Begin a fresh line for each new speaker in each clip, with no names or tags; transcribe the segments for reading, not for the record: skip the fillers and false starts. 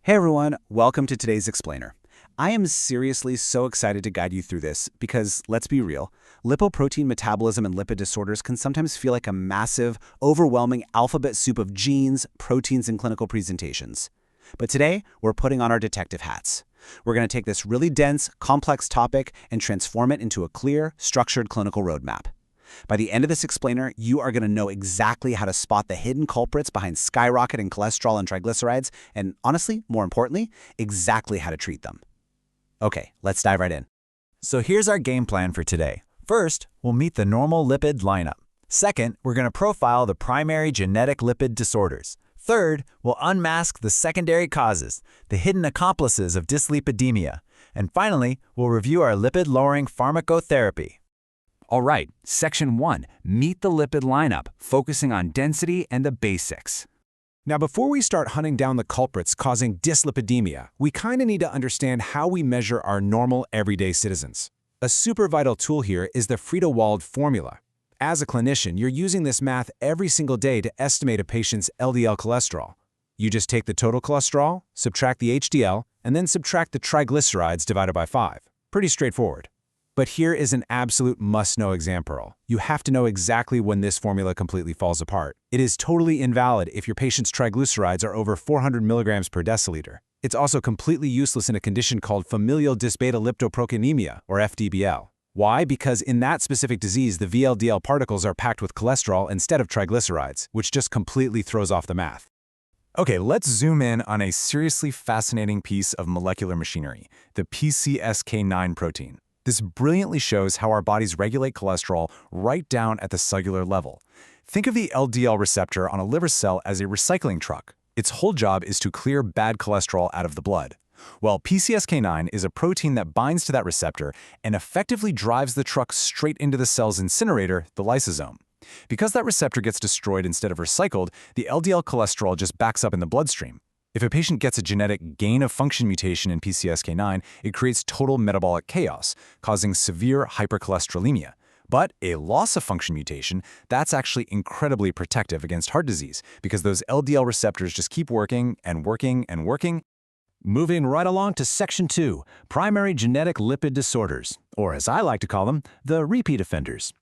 Hey everyone, welcome to today's explainer. I am seriously so excited to guide you through this because, let's be real, lipoprotein metabolism and lipid disorders can sometimes feel like a massive, overwhelming alphabet soup of genes, proteins, and clinical presentations. But today, we're putting on our detective hats. We're going to take this really dense, complex topic and transform it into a clear, structured clinical roadmap. By the end of this explainer, you are going to know exactly how to spot the hidden culprits behind skyrocketing cholesterol and triglycerides, and honestly, more importantly, exactly how to treat them. Okay, let's dive right in.
So here's our game plan for today. First, we'll meet the normal lipid lineup. Second, we're going to profile the primary genetic lipid disorders. Third, we'll unmask the secondary causes, the hidden accomplices of dyslipidemia. And finally, we'll review our lipid-lowering pharmacotherapy.
All right, Section 1, meet the lipid lineup, focusing on density and the basics.
Now, before we start hunting down the culprits causing dyslipidemia, we kind of need to understand how we measure our normal, everyday citizens. A super vital tool here is the Friedewald formula. As a clinician, you're using this math every single day to estimate a patient's LDL cholesterol. You just take the total cholesterol, subtract the HDL, and then subtract the triglycerides divided by 5. Pretty straightforward. But here is an absolute must-know example. You have to know exactly when this formula completely falls apart. It is totally invalid if your patient's triglycerides are over 400 milligrams per deciliter. It's also completely useless in a condition called familial dysbeta-liptoproteinemia, or FDBL. Why? Because in that specific disease, the VLDL particles are packed with cholesterol instead of triglycerides, which just completely throws off the math.
Okay, let's zoom in on a seriously fascinating piece of molecular machinery, the PCSK9 protein. This brilliantly shows how our bodies regulate cholesterol right down at the cellular level. Think of the LDL receptor on a liver cell as a recycling truck. Its whole job is to clear bad cholesterol out of the blood. Well, PCSK9 is a protein that binds to that receptor and effectively drives the truck straight into the cell's incinerator, the lysosome. Because that receptor gets destroyed instead of recycled, the LDL cholesterol just backs up in the bloodstream. If a patient gets a genetic gain-of-function mutation in PCSK9, it creates total metabolic chaos, causing severe hypercholesterolemia. But a loss-of-function mutation, that's actually incredibly protective against heart disease because those LDL receptors just keep working and working and working.
Moving right along to Section 2, primary genetic lipid disorders, or as I like to call them, the repeat offenders.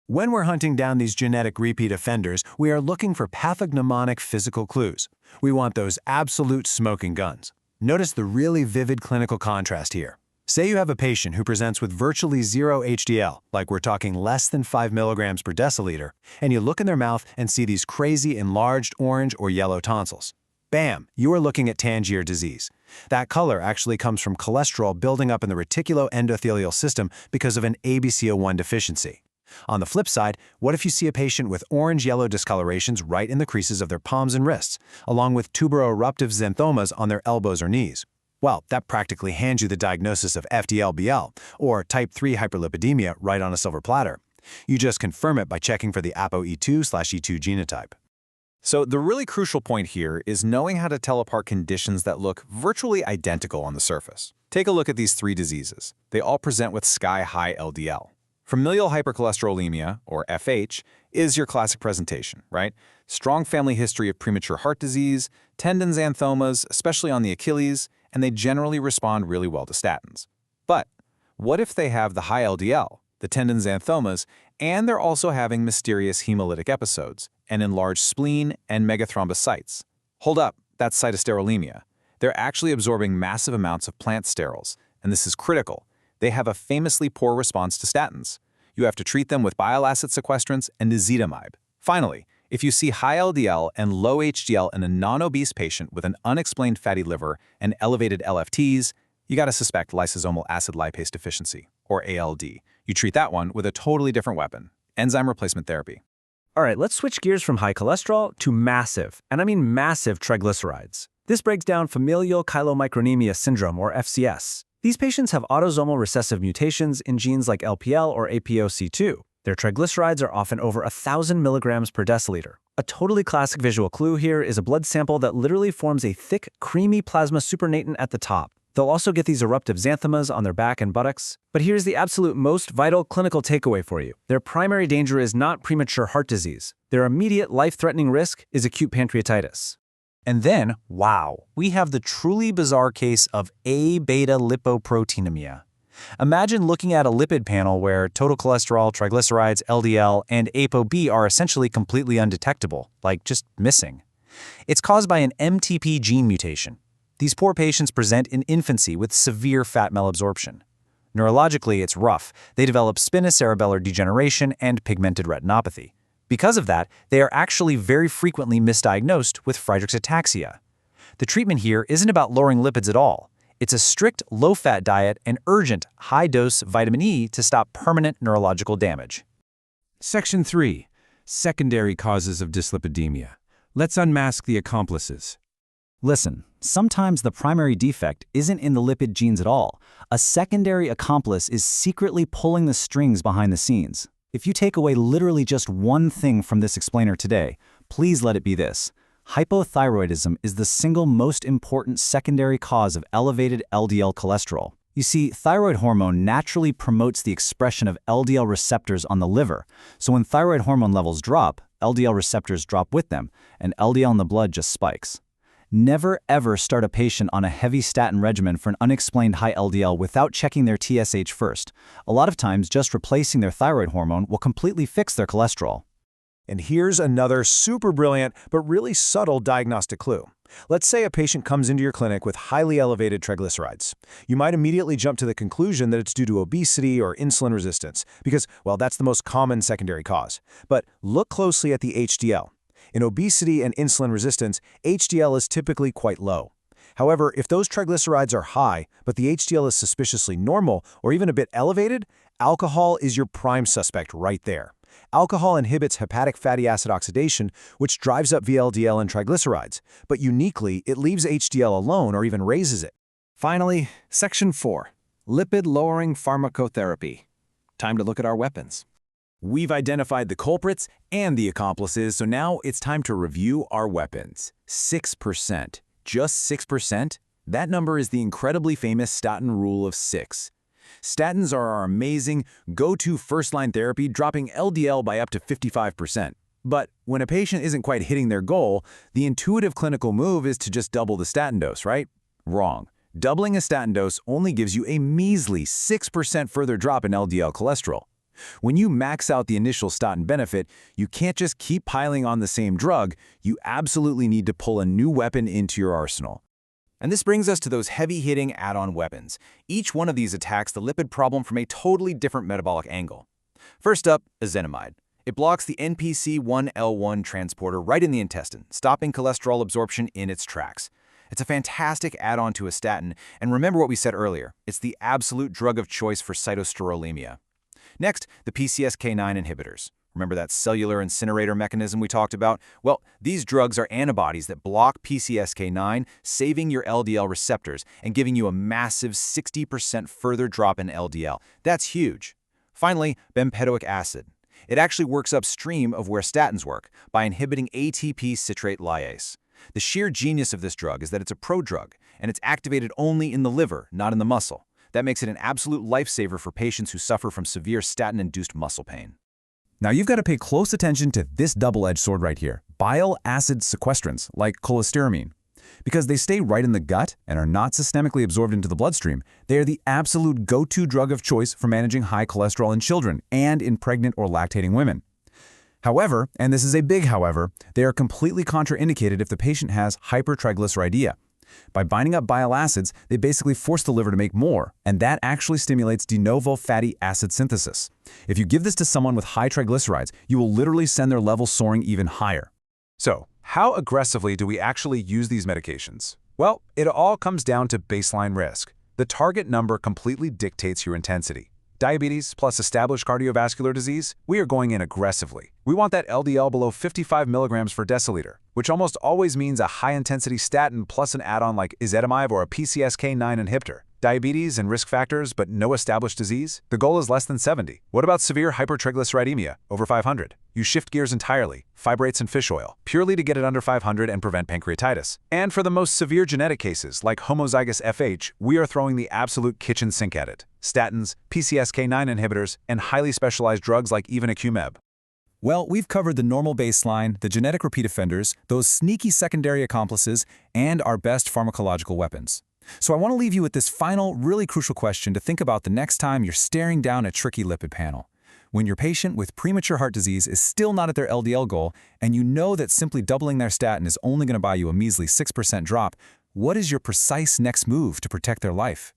When we're hunting down these genetic repeat offenders, we are looking for pathognomonic physical clues. We want those absolute smoking guns. Notice the really vivid clinical contrast here. Say you have a patient who presents with virtually zero HDL, like we're talking less than 5 milligrams per deciliter, and you look in their mouth and see these crazy enlarged orange or yellow tonsils. Bam! You are looking at Tangier disease. That color actually comes from cholesterol building up in the reticuloendothelial system because of an ABCO1 deficiency. On the flip side, what if you see a patient with orange-yellow discolorations right in the creases of their palms and wrists, along with tuberoeruptive xanthomas on their elbows or knees? Well, that practically hands you the diagnosis of FDLBL, or type 3 hyperlipidemia, right on a silver platter. You just confirm it by checking for the ApoE2/E2 genotype.
So the really crucial point here is knowing how to tell apart conditions that look virtually identical on the surface. Take a look at these 3 diseases. They all present with sky-high LDL. Familial hypercholesterolemia, or FH, is your classic presentation, right? Strong family history of premature heart disease, tendon xanthomas, especially on the Achilles, and they generally respond really well to statins. But what if they have the high LDL, the tendon xanthomas, and they're also having mysterious hemolytic episodes, an enlarged spleen, and megathrombocytes? Hold up, that's cytosterolemia. They're actually absorbing massive amounts of plant sterols, and this is critical. They have a famously poor response to statins. You have to treat them with bile acid sequestrants and ezetimibe. Finally, if you see high LDL and low HDL in a non-obese patient with an unexplained fatty liver and elevated LFTs, you gotta suspect lysosomal acid lipase deficiency, or ALD. You treat that one with a totally different weapon, enzyme replacement therapy.
All right, let's switch gears from high cholesterol to massive, and I mean massive triglycerides. This breaks down familial chylomicronemia syndrome, or FCS. These patients have autosomal recessive mutations in genes like LPL or APOC2. Their triglycerides are often over 1,000 milligrams per deciliter. A totally classic visual clue here is a blood sample that literally forms a thick, creamy plasma supernatant at the top. They'll also get these eruptive xanthomas on their back and buttocks. But here's the absolute most vital clinical takeaway for you. Their primary danger is not premature heart disease. Their immediate life-threatening risk is acute pancreatitis. And then, wow, we have the truly bizarre case of A-beta lipoproteinemia. Imagine looking at a lipid panel where total cholesterol, triglycerides, LDL, and ApoB are essentially completely undetectable, like just missing. It's caused by an MTP gene mutation. These poor patients present in infancy with severe fat malabsorption. Neurologically, it's rough. They develop spinocerebellar degeneration and pigmented retinopathy. Because of that, they are actually very frequently misdiagnosed with Friedreich's ataxia. The treatment here isn't about lowering lipids at all. It's a strict low-fat diet and urgent high-dose vitamin E to stop permanent neurological damage.
Section 3. Secondary causes of dyslipidemia. Let's unmask the accomplices.
Listen, sometimes the primary defect isn't in the lipid genes at all. A secondary accomplice is secretly pulling the strings behind the scenes. If you take away literally just one thing from this explainer today, please let it be this. Hypothyroidism is the single most important secondary cause of elevated LDL cholesterol. You see, thyroid hormone naturally promotes the expression of LDL receptors on the liver, so when thyroid hormone levels drop, LDL receptors drop with them, and LDL in the blood just spikes. Never ever start a patient on a heavy statin regimen for an unexplained high LDL without checking their TSH first. A lot of times, just replacing their thyroid hormone will completely fix their cholesterol.
And here's another super brilliant but really subtle diagnostic clue. Let's say a patient comes into your clinic with highly elevated triglycerides. You might immediately jump to the conclusion that it's due to obesity or insulin resistance because, well, that's the most common secondary cause. But look closely at the HDL. In obesity and insulin resistance, HDL is typically quite low. However, if those triglycerides are high, but the HDL is suspiciously normal or even a bit elevated, alcohol is your prime suspect right there. Alcohol inhibits hepatic fatty acid oxidation, which drives up VLDL and triglycerides, but uniquely, it leaves HDL alone or even raises it.
Finally, Section 4. Lipid-lowering pharmacotherapy. Time to look at our weapons.
We've identified the culprits and the accomplices, so now it's time to review our weapons. 6%. Just 6%? That number is the incredibly famous statin rule of 6. Statins are our amazing, go-to first-line therapy, dropping LDL by up to 55%. But when a patient isn't quite hitting their goal, the intuitive clinical move is to just double the statin dose, right? Wrong. Doubling a statin dose only gives you a measly 6% further drop in LDL cholesterol. When you max out the initial statin benefit, you can't just keep piling on the same drug. You absolutely need to pull a new weapon into your arsenal. And this brings us to those heavy-hitting add-on weapons. Each one of these attacks the lipid problem from a totally different metabolic angle. First up, ezetimibe. It blocks the NPC1L1 transporter right in the intestine, stopping cholesterol absorption in its tracks. It's a fantastic add-on to a statin, and remember what we said earlier, it's the absolute drug of choice for cytosterolemia. Next, the PCSK9 inhibitors. Remember that cellular incinerator mechanism we talked about? Well, these drugs are antibodies that block PCSK9, saving your LDL receptors and giving you a massive 60% further drop in LDL. That's huge. Finally, bempedoic acid. It actually works upstream of where statins work by inhibiting ATP citrate lyase. The sheer genius of this drug is that it's a prodrug, and it's activated only in the liver, not in the muscle. That makes it an absolute lifesaver for patients who suffer from severe statin-induced muscle pain.
Now you've got to pay close attention to this double-edged sword right here, bile acid sequestrants like cholestyramine. Because they stay right in the gut and are not systemically absorbed into the bloodstream, they are the absolute go-to drug of choice for managing high cholesterol in children and in pregnant or lactating women. However, and this is a big however, they are completely contraindicated if the patient has hypertriglyceridemia. By binding up bile acids, they basically force the liver to make more, and that actually stimulates de novo fatty acid synthesis. If you give this to someone with high triglycerides, you will literally send their levels soaring even higher.
So, how aggressively do we actually use these medications? Well, it all comes down to baseline risk. The target number completely dictates your intensity. Diabetes plus established cardiovascular disease, we are going in aggressively. We want that LDL below 55 milligrams per deciliter, which almost always means a high-intensity statin plus an add-on like ezetimibe or a PCSK9 inhibitor. Diabetes and risk factors, but no established disease? The goal is less than 70. What about severe hypertriglyceridemia, over 500? You shift gears entirely, fibrates and fish oil, purely to get it under 500 and prevent pancreatitis. And for the most severe genetic cases, like homozygous FH, we are throwing the absolute kitchen sink at it. Statins, PCSK9 inhibitors, and highly specialized drugs like evenacumab.
Well, we've covered the normal baseline, the genetic repeat offenders, those sneaky secondary accomplices, and our best pharmacological weapons. So I want to leave you with this final, really crucial question to think about the next time you're staring down a tricky lipid panel. When your patient with premature heart disease is still not at their LDL goal, and you know that simply doubling their statin is only going to buy you a measly 6% drop, what is your precise next move to protect their life?